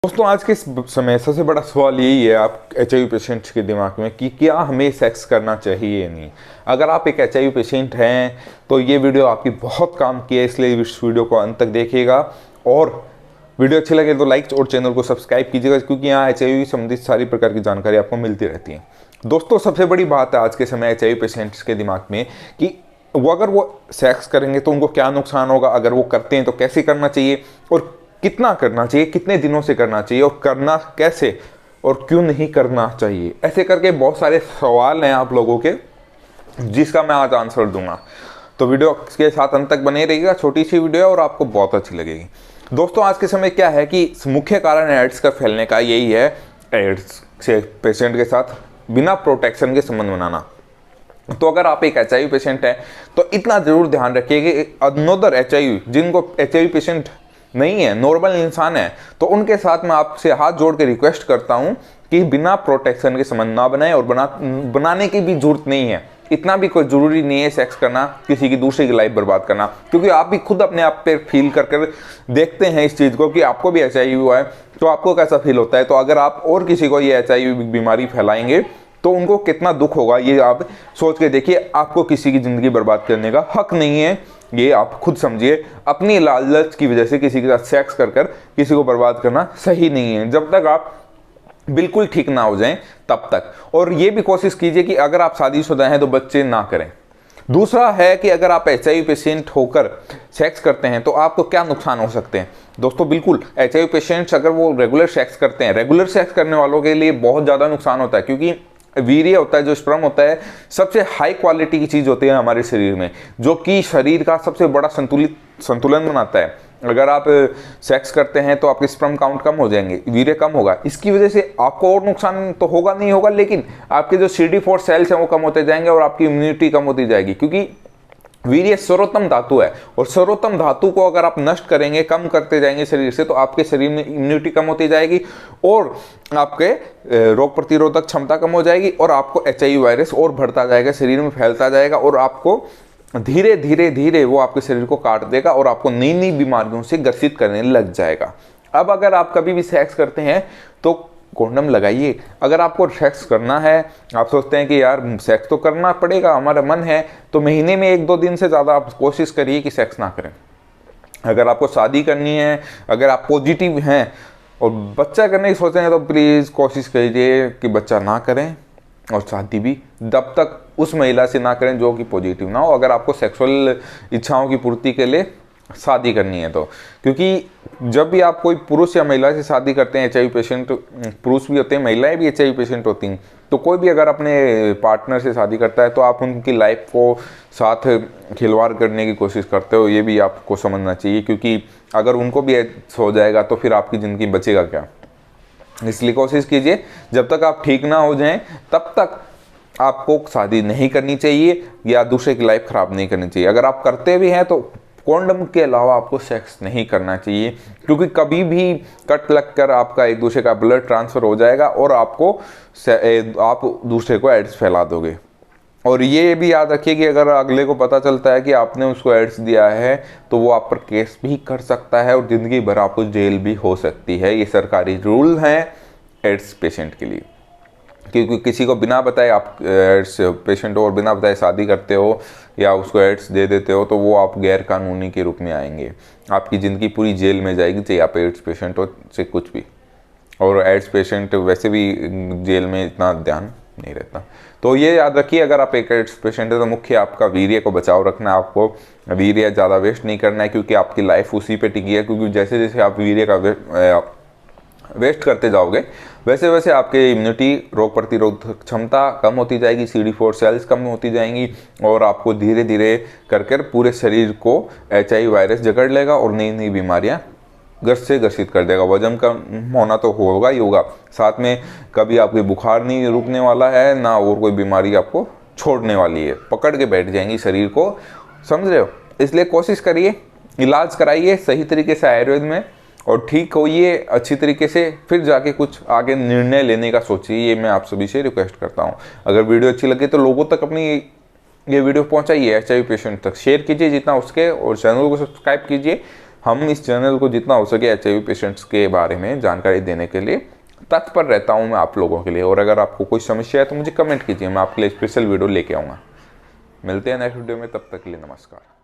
दोस्तों आज के समय सबसे बड़ा सवाल यही है आप HIV पेशेंट्स के दिमाग में कि क्या हमें सेक्स करना चाहिए या नहीं। अगर आप एक HIV पेशेंट हैं तो ये वीडियो आपकी बहुत काम की है, इसलिए इस वीडियो को अंत तक देखिएगा और वीडियो अच्छी लगे तो लाइक और चैनल को सब्सक्राइब कीजिएगा, क्योंकि यहाँ HIV संबंधित सारी प्रकार की जानकारी आपको मिलती रहती है। दोस्तों सबसे बड़ी बात है आज के समय HIV पेशेंट्स के दिमाग में कि अगर वो सेक्स करेंगे तो उनको क्या नुकसान होगा, अगर वो करते हैं तो कैसे करना चाहिए और कितना करना चाहिए, कितने दिनों से करना चाहिए और करना कैसे और क्यों नहीं करना चाहिए। ऐसे करके बहुत सारे सवाल हैं आप लोगों के, जिसका मैं आज आंसर दूंगा। तो वीडियो के साथ अंत तक बने रहिएगा। छोटी सी वीडियो है और आपको बहुत अच्छी लगेगी। दोस्तों आज के समय क्या है कि मुख्य कारण एड्स का फैलने का यही है, एड्स से पेशेंट के साथ बिना प्रोटेक्शन के संबंध बनाना। तो अगर आप एक HIV पेशेंट हैं तो इतना जरूर ध्यान रखिए कि अनदर HIV, जिनको HIV पेशेंट नहीं है, नॉर्मल इंसान है, तो उनके साथ मैं आपसे हाथ जोड़ के रिक्वेस्ट करता हूं कि बिना प्रोटेक्शन के संबंध ना बनाएं और बनाने की भी जरूरत नहीं है। इतना भी कोई ज़रूरी नहीं है सेक्स करना, किसी की दूसरे की लाइफ बर्बाद करना, क्योंकि आप भी खुद अपने आप पे फील कर देखते हैं इस चीज़ को कि आपको भी HIV हुआ है तो आपको कैसा फील होता है। तो अगर आप और किसी को ये HIV बीमारी फैलाएंगे तो उनको कितना दुख होगा, ये आप सोच के देखिए। आपको किसी की ज़िंदगी बर्बाद करने का हक नहीं है, ये आप खुद समझिए। अपनी लालच की वजह से किसी के साथ सेक्स कर किसी को बर्बाद करना सही नहीं है, जब तक आप बिल्कुल ठीक ना हो जाएं तब तक। और ये भी कोशिश कीजिए कि अगर आप शादीशुदा हैं तो बच्चे ना करें। दूसरा है कि अगर आप HIV पेशेंट होकर सेक्स करते हैं तो आपको क्या नुकसान हो सकते हैं। दोस्तों बिल्कुल HIV पेशेंट्स अगर वो रेगुलर सेक्स करते हैं, रेगुलर सेक्स करने वालों के लिए बहुत ज़्यादा नुकसान होता है, क्योंकि वीर्य होता है, जो स्पर्म होता है, सबसे हाई क्वालिटी की चीज़ होती है हमारे शरीर में, जो कि शरीर का सबसे बड़ा संतुलन बनाता है। अगर आप सेक्स करते हैं तो आपके स्पर्म काउंट कम हो जाएंगे, वीर्य कम होगा। इसकी वजह से आपको और नुकसान तो होगा नहीं होगा, लेकिन आपके जो CD4 सेल्स हैं वो कम होते जाएंगे और आपकी इम्यूनिटी कम होती जाएगी, क्योंकि वीर्य सर्वोत्तम धातु है और सर्वोत्तम धातु को अगर आप नष्ट करेंगे, कम करते जाएंगे शरीर से, तो आपके शरीर में इम्यूनिटी कम होती जाएगी और आपके रोग प्रतिरोधक क्षमता कम हो जाएगी और आपको HIV वायरस और बढ़ता जाएगा, शरीर में फैलता जाएगा और आपको धीरे धीरे धीरे वो आपके शरीर को काट देगा और आपको नई नई बीमारियों से ग्रसित करने लग जाएगा। अब अगर आप कभी भी सेक्स करते हैं तो कॉन्डम लगाइए। अगर आपको सेक्स करना है, आप सोचते हैं कि यार सेक्स तो करना पड़ेगा, हमारा मन है, तो महीने में 1-2 दिन से ज़्यादा आप कोशिश करिए कि सेक्स ना करें। अगर आपको शादी करनी है, अगर आप पॉजिटिव हैं और बच्चा करने की सोच रहे हैं तो प्लीज़ कोशिश कीजिए कि बच्चा ना करें और शादी भी तब तक उस महिला से ना करें जो कि पॉजिटिव ना हो। अगर आपको सेक्सुअल इच्छाओं की पूर्ति के लिए शादी करनी है तो, क्योंकि जब भी आप कोई पुरुष या महिला से शादी करते हैं, HIV पेशेंट पुरुष भी होते हैं, महिलाएं भी HIV पेशेंट होती हैं, तो कोई भी अगर अपने पार्टनर से शादी करता है तो आप उनकी लाइफ को साथ खिलवाड़ करने की कोशिश करते हो, ये भी आपको समझना चाहिए, क्योंकि अगर उनको भी हो जाएगा तो फिर आपकी ज़िंदगी बचेगा क्या। इसलिए कोशिश कीजिए जब तक आप ठीक ना हो जाएं तब तक आपको शादी नहीं करनी चाहिए या दूसरे की लाइफ ख़राब नहीं करनी चाहिए। अगर आप करते भी हैं तो कॉन्डम के अलावा आपको सेक्स नहीं करना चाहिए, क्योंकि कभी भी कट लग कर आपका एक दूसरे का ब्लड ट्रांसफ़र हो जाएगा और आप दूसरे को एड्स फैला दोगे। और ये भी याद रखिए कि अगर अगले को पता चलता है कि आपने उसको एड्स दिया है तो वो आप पर केस भी कर सकता है और ज़िंदगी भर आपको जेल भी हो सकती है। ये सरकारी रूल हैं एड्स पेशेंट के लिए, क्योंकि किसी को बिना बताए आप एड्स पेशेंट हो और बिना बताए शादी करते हो या उसको एड्स दे देते हो तो वो आप गैर कानूनी के रूप में आएंगे, आपकी ज़िंदगी पूरी जेल में जाएगी, चाहे आप एड्स पेशेंट हो से कुछ भी। और एड्स पेशेंट वैसे भी जेल में इतना ध्यान नहीं रहता। तो ये याद रखिए, अगर आप एक एड्स पेशेंट है तो मुख्य आपका वीर्य को बचाव रखना है, आपको वीर्य ज़्यादा वेस्ट नहीं करना है, क्योंकि आपकी लाइफ उसी पे टिकी है। क्योंकि जैसे जैसे आप वीर्य का वेस्ट करते जाओगे वैसे वैसे आपके इम्यूनिटी, रोग प्रतिरोधक क्षमता कम होती जाएगी, CD4 सेल्स कम होती जाएंगी और आपको धीरे धीरे कर पूरे शरीर को HIV वायरस जकड़ लेगा और नई नई बीमारियां ग्रसित कर देगा। वजन कम होना तो होगा ही होगा, साथ में कभी आपकी बुखार नहीं रुकने वाला है ना और कोई बीमारी आपको छोड़ने वाली है, पकड़ के बैठ जाएंगी शरीर को, समझ रहे हो। इसलिए कोशिश करिए, इलाज कराइए सही तरीके से आयुर्वेद में और ठीक होइए अच्छी तरीके से, फिर जाके कुछ आगे निर्णय लेने का सोचिए। ये मैं आप सभी से रिक्वेस्ट करता हूँ। अगर वीडियो अच्छी लगे तो लोगों तक अपनी ये वीडियो पहुँचाइए, HIV पेशेंट तक शेयर कीजिए जितना उसके, और चैनल को सब्सक्राइब कीजिए हम इस चैनल को जितना हो सके HIV पेशेंट्स के बारे में जानकारी देने के लिए तत्पर रहता हूँ मैं आप लोगों के लिए। और अगर आपको कोई समस्या है तो मुझे कमेंट कीजिए, मैं आपके लिए स्पेशल वीडियो लेके आऊँगा। मिलते हैं नेक्स्ट वीडियो में, तब तक के लिए नमस्कार।